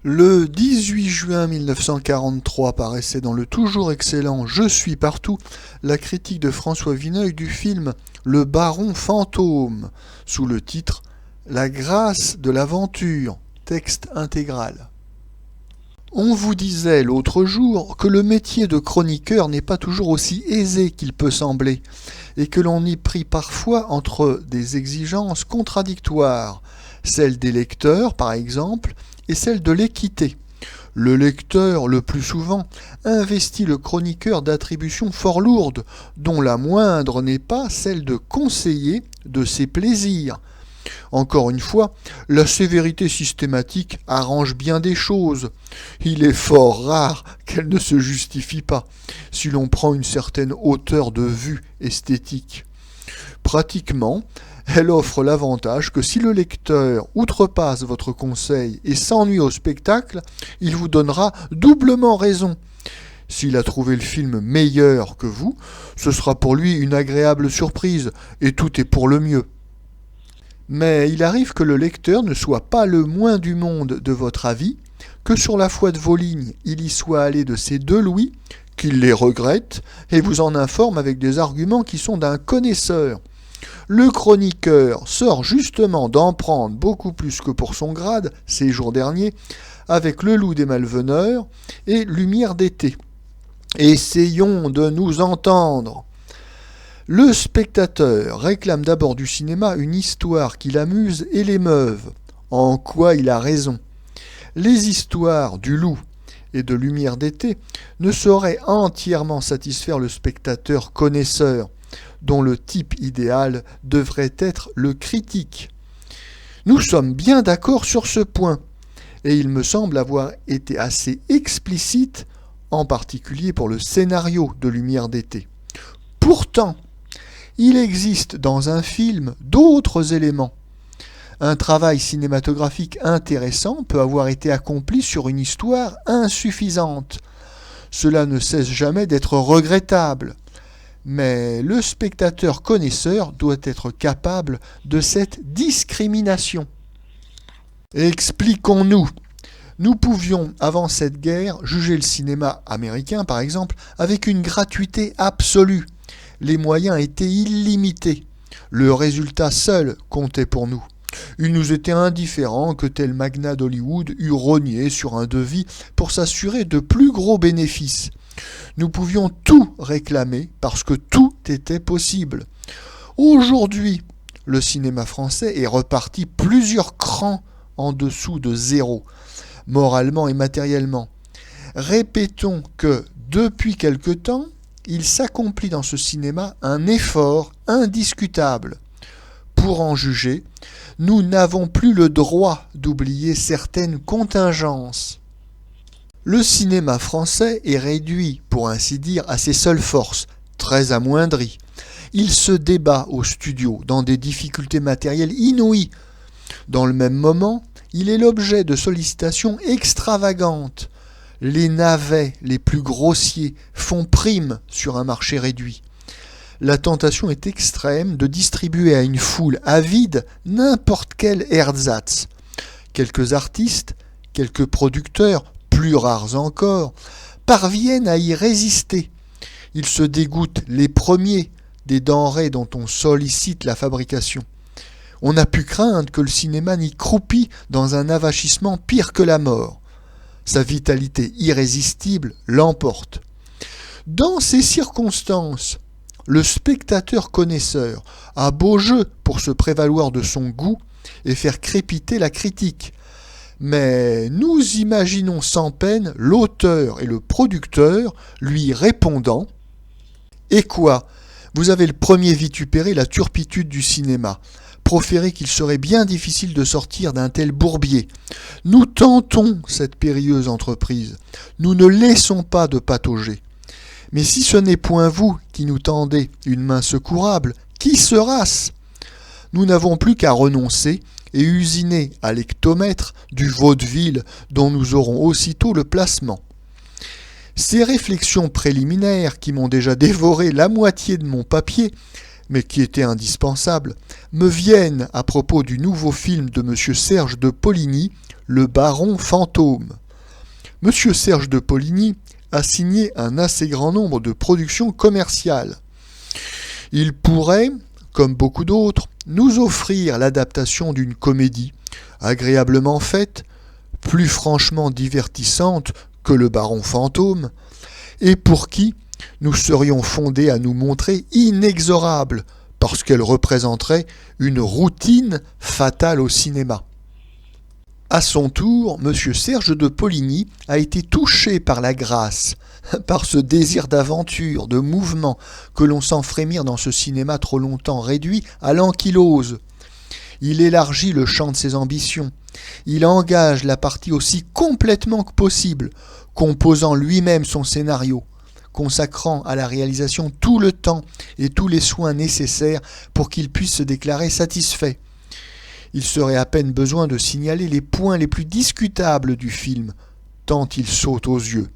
Le 18 juin 1943 paraissait dans le toujours excellent Je suis partout la critique de François Vineuil du film Le Baron Fantôme, sous le titre La grâce de l'aventure, texte intégral. On vous disait l'autre jour que le métier de chroniqueur n'est pas toujours aussi aisé qu'il peut sembler, et que l'on y prie parfois entre des exigences contradictoires, celles des lecteurs par exemple, et celle de l'équité. Le lecteur, le plus souvent, investit le chroniqueur d'attributions fort lourdes, dont la moindre n'est pas celle de conseiller de ses plaisirs. Encore une fois, la sévérité systématique arrange bien des choses. Il est fort rare qu'elle ne se justifie pas, si l'on prend une certaine hauteur de vue esthétique. Pratiquement, elle offre l'avantage que si le lecteur outrepasse votre conseil et s'ennuie au spectacle, il vous donnera doublement raison. S'il a trouvé le film meilleur que vous, ce sera pour lui une agréable surprise, et tout est pour le mieux. Mais il arrive que le lecteur ne soit pas le moins du monde de votre avis, que sur la foi de vos lignes il y soit allé de ses 2 louis, qu'il les regrette, et vous en informe avec des arguments qui sont d'un connaisseur. Le chroniqueur sort justement d'en prendre beaucoup plus que pour son grade, ces jours derniers, avec Le Loup des Malveneurs et Lumière d'été. Essayons de nous entendre. Le spectateur réclame d'abord du cinéma une histoire qui l'amuse et l'émeuve, en quoi il a raison. Les histoires du Loup et de Lumière d'été ne sauraient entièrement satisfaire le spectateur connaisseur, dont le type idéal devrait être le critique. Nous sommes bien d'accord sur ce point, et il me semble avoir été assez explicite, en particulier pour le scénario de Lumière d'été. Pourtant, il existe dans un film d'autres éléments. Un travail cinématographique intéressant peut avoir été accompli sur une histoire insuffisante. Cela ne cesse jamais d'être regrettable. Mais le spectateur connaisseur doit être capable de cette discrimination. Expliquons-nous. Nous pouvions, avant cette guerre, juger le cinéma américain, par exemple, avec une gratuité absolue. Les moyens étaient illimités. Le résultat seul comptait pour nous. Il nous était indifférent que tel magnat d'Hollywood eût rogné sur un devis pour s'assurer de plus gros bénéfices. Nous pouvions tout réclamer parce que tout était possible. Aujourd'hui, le cinéma français est reparti plusieurs crans en dessous de zéro, moralement et matériellement. Répétons que, depuis quelque temps, il s'accomplit dans ce cinéma un effort indiscutable. Pour en juger, nous n'avons plus le droit d'oublier certaines contingences. Le cinéma français est réduit, pour ainsi dire, à ses seules forces, très amoindri. Il se débat au studio dans des difficultés matérielles inouïes. Dans le même moment, il est l'objet de sollicitations extravagantes. Les navets les plus grossiers font prime sur un marché réduit. La tentation est extrême de distribuer à une foule avide n'importe quel ersatz. Quelques artistes, quelques producteurs, plus rares encore, parviennent à y résister. Ils se dégoûtent les premiers des denrées dont on sollicite la fabrication. On a pu craindre que le cinéma n'y croupit dans un avachissement pire que la mort. Sa vitalité irrésistible l'emporte. Dans ces circonstances, le spectateur connaisseur a beau jeu pour se prévaloir de son goût et faire crépiter la critique. Mais nous imaginons sans peine l'auteur et le producteur lui répondant « Et quoi ? Vous avez le premier vitupéré la turpitude du cinéma, proféré qu'il serait bien difficile de sortir d'un tel bourbier. Nous tentons cette périlleuse entreprise, nous ne laissons pas de patauger. Mais si ce n'est point vous qui nous tendez une main secourable, qui sera-ce ? Nous n'avons plus qu'à renoncer et usiner à l'hectomètre du vaudeville dont nous aurons aussitôt le placement. Ces réflexions préliminaires qui m'ont déjà dévoré la moitié de mon papier mais qui étaient indispensables, me viennent à propos du nouveau film de M. Serge de Poligny, Le Baron Fantôme. M. Serge de Poligny a signé un assez grand nombre de productions commerciales. Il pourrait, comme beaucoup d'autres, nous offrir l'adaptation d'une comédie, agréablement faite, plus franchement divertissante que Le Baron Fantôme, et pour qui nous serions fondés à nous montrer inexorables, parce qu'elle représenterait une routine fatale au cinéma. À son tour, M. Serge de Poligny a été touché par la grâce, par ce désir d'aventure, de mouvement, que l'on sent frémir dans ce cinéma trop longtemps réduit à l'ankylose. Il élargit le champ de ses ambitions. Il engage la partie aussi complètement que possible, composant lui-même son scénario, consacrant à la réalisation tout le temps et tous les soins nécessaires pour qu'il puisse se déclarer satisfait. Il serait à peine besoin de signaler les points les plus discutables du film, tant il saute aux yeux.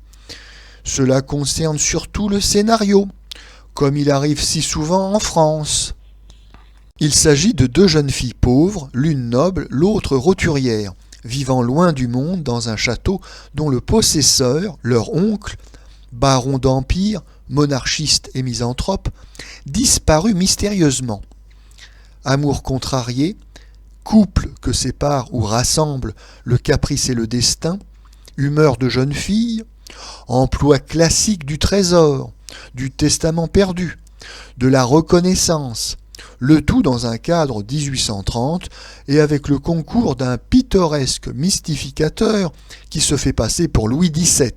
Cela concerne surtout le scénario, comme il arrive si souvent en France. Il s'agit de deux jeunes filles pauvres, l'une noble, l'autre roturière, vivant loin du monde dans un château dont le possesseur, leur oncle, baron d'Empire, monarchiste et misanthrope, disparut mystérieusement. Amour contrarié, couple que sépare ou rassemble le caprice et le destin, humeur de jeune fille, emploi classique du trésor, du testament perdu, de la reconnaissance, le tout dans un cadre 1830 et avec le concours d'un pittoresque mystificateur qui se fait passer pour Louis XVII.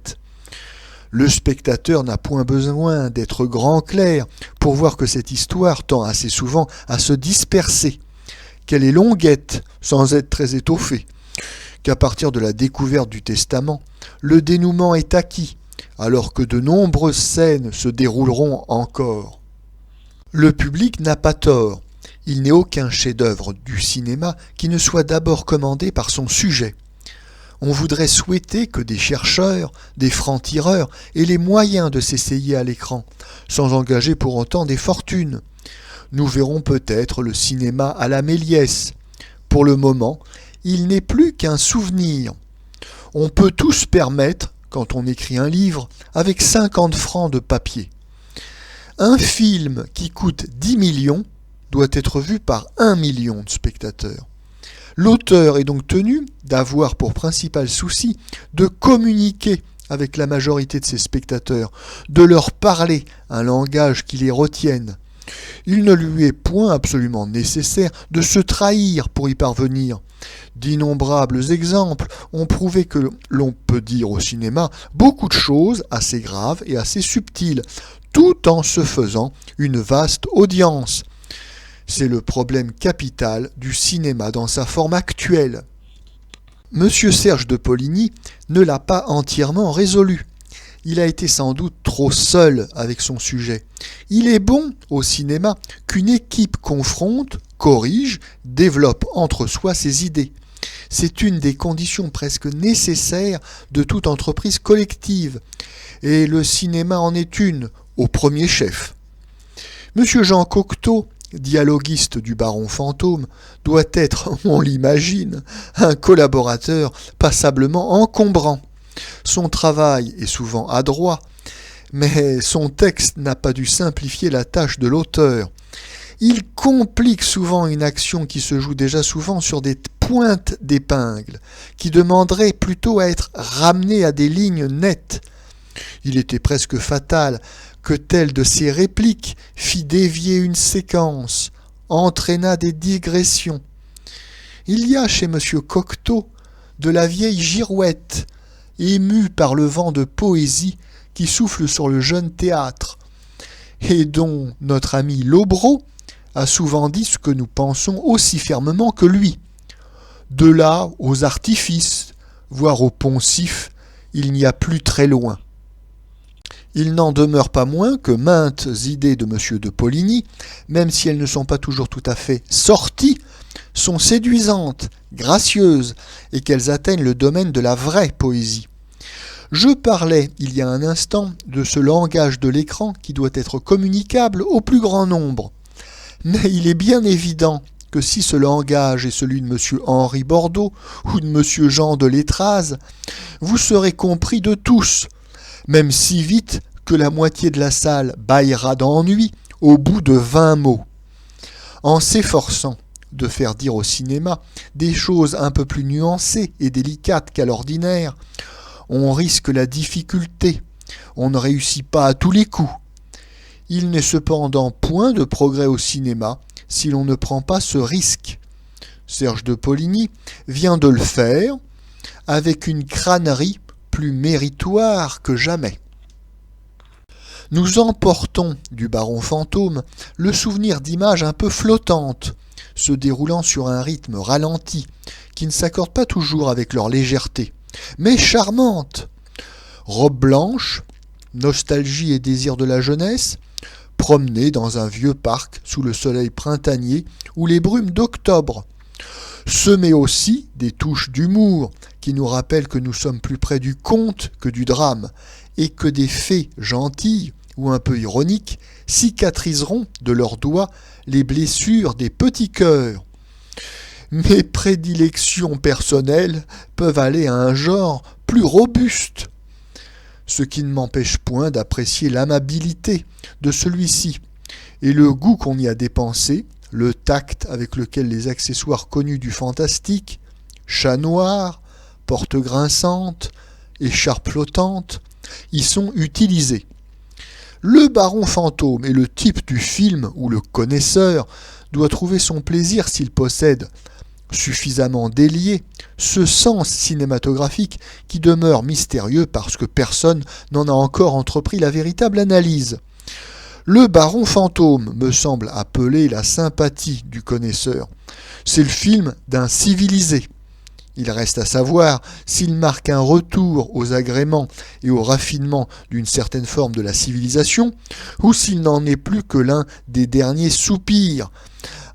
Le spectateur n'a point besoin d'être grand clair pour voir que cette histoire tend assez souvent à se disperser, qu'elle est longuette sans être très étoffée, qu'à partir de la découverte du testament, le dénouement est acquis, alors que de nombreuses scènes se dérouleront encore. Le public n'a pas tort, il n'est aucun chef-d'œuvre du cinéma qui ne soit d'abord commandé par son sujet. On voudrait souhaiter que des chercheurs, des francs-tireurs aient les moyens de s'essayer à l'écran, sans engager pour autant des fortunes. Nous verrons peut-être le cinéma à la Méliès. Pour le moment, il n'est plus qu'un souvenir. On peut tout se permettre, quand on écrit un livre, avec 50 francs de papier. Un film qui coûte 10 millions doit être vu par 1 million de spectateurs. L'auteur est donc tenu d'avoir pour principal souci de communiquer avec la majorité de ses spectateurs, de leur parler un langage qui les retienne. Il ne lui est point absolument nécessaire de se trahir pour y parvenir. D'innombrables exemples ont prouvé que l'on peut dire au cinéma beaucoup de choses assez graves et assez subtiles, tout en se faisant une vaste audience. C'est le problème capital du cinéma dans sa forme actuelle. M. Serge de Poligny ne l'a pas entièrement résolu. Il a été sans doute trop seul avec son sujet. Il est bon au cinéma qu'une équipe confronte, corrige, développe entre soi ses idées. C'est une des conditions presque nécessaires de toute entreprise collective. Et le cinéma en est une, au premier chef. M. Jean Cocteau, dialoguiste du Baron Fantôme, doit être, on l'imagine, un collaborateur passablement encombrant. Son travail est souvent adroit, mais son texte n'a pas dû simplifier la tâche de l'auteur. Il complique souvent une action qui se joue déjà souvent sur des pointes d'épingle, qui demanderait plutôt à être ramenée à des lignes nettes. Il était presque fatal que telle de ses répliques fit dévier une séquence, entraîna des digressions. Il y a chez M. Cocteau de la vieille girouette, émue par le vent de poésie qui souffle sur le jeune théâtre, et dont notre ami Lobreau a souvent dit ce que nous pensons aussi fermement que lui. De là aux artifices, voire aux poncifs, il n'y a plus très loin. Il n'en demeure pas moins que maintes idées de M. de Poligny, même si elles ne sont pas toujours tout à fait sorties, sont séduisantes, gracieuses, et qu'elles atteignent le domaine de la vraie poésie. Je parlais, il y a un instant, de ce langage de l'écran qui doit être communicable au plus grand nombre. Mais il est bien évident que si ce langage est celui de M. Henri Bordeaux ou de M. Jean de Létraz, vous serez compris de tous, même si vite que la moitié de la salle bâillera d'ennui au bout de 20 mots. En s'efforçant de faire dire au cinéma des choses un peu plus nuancées et délicates qu'à l'ordinaire, on risque la difficulté, on ne réussit pas à tous les coups. Il n'est cependant point de progrès au cinéma si l'on ne prend pas ce risque. Serge de Poligny vient de le faire avec une crânerie plus méritoire que jamais. Nous emportons du Baron Fantôme le souvenir d'images un peu flottantes, se déroulant sur un rythme ralenti, qui ne s'accorde pas toujours avec leur légèreté, mais charmantes. Robe blanche, nostalgie et désir de la jeunesse, promener dans un vieux parc sous le soleil printanier ou les brumes d'octobre. Semer aussi des touches d'humour qui nous rappellent que nous sommes plus près du conte que du drame, et que des fées gentilles ou un peu ironiques cicatriseront de leurs doigts les blessures des petits cœurs. Mes prédilections personnelles peuvent aller à un genre plus robuste, ce qui ne m'empêche point d'apprécier l'amabilité de celui-ci et le goût qu'on y a dépensé, le tact avec lequel les accessoires connus du fantastique, chat noir, porte grinçante, écharpe flottante, y sont utilisés. Le Baron Fantôme est le type du film où le connaisseur doit trouver son plaisir s'il possède, suffisamment délié, ce sens cinématographique qui demeure mystérieux parce que personne n'en a encore entrepris la véritable analyse. Le Baron Fantôme me semble appeler la sympathie du connaisseur. C'est le film d'un civilisé. Il reste à savoir s'il marque un retour aux agréments et au raffinement d'une certaine forme de la civilisation, ou s'il n'en est plus que l'un des derniers soupirs,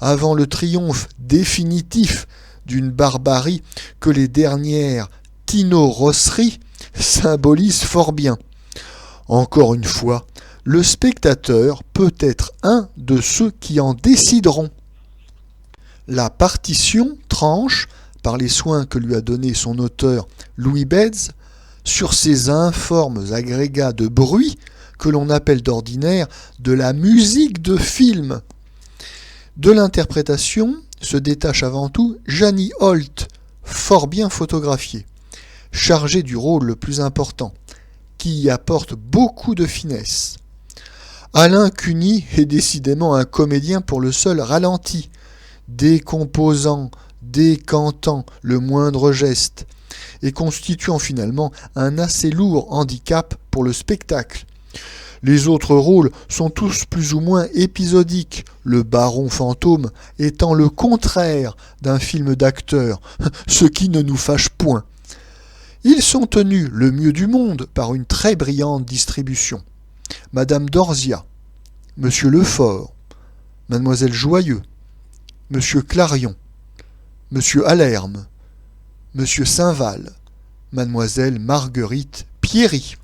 avant le triomphe définitif d'une barbarie que les dernières Tino-Rosseries symbolisent fort bien. Encore une fois, le spectateur peut être un de ceux qui en décideront. La partition tranche, par les soins que lui a donnés son auteur Louis Bedz, sur ces informes agrégats de bruit que l'on appelle d'ordinaire de la musique de film. De l'interprétation se détache avant tout Janie Holt, fort bien photographiée, chargée du rôle le plus important, qui y apporte beaucoup de finesse. Alain Cuny est décidément un comédien pour le seul ralenti, décomposant, décantant le moindre geste, et constituant finalement un assez lourd handicap pour le spectacle. Les autres rôles sont tous plus ou moins épisodiques, le Baron Fantôme étant le contraire d'un film d'acteur, ce qui ne nous fâche point. Ils sont tenus le mieux du monde par une très brillante distribution. Madame Dorzia, Monsieur Lefort, Mademoiselle Joyeux, Monsieur Clarion, Monsieur Alerme, Monsieur Saint-Val, Mademoiselle Marguerite Pierry.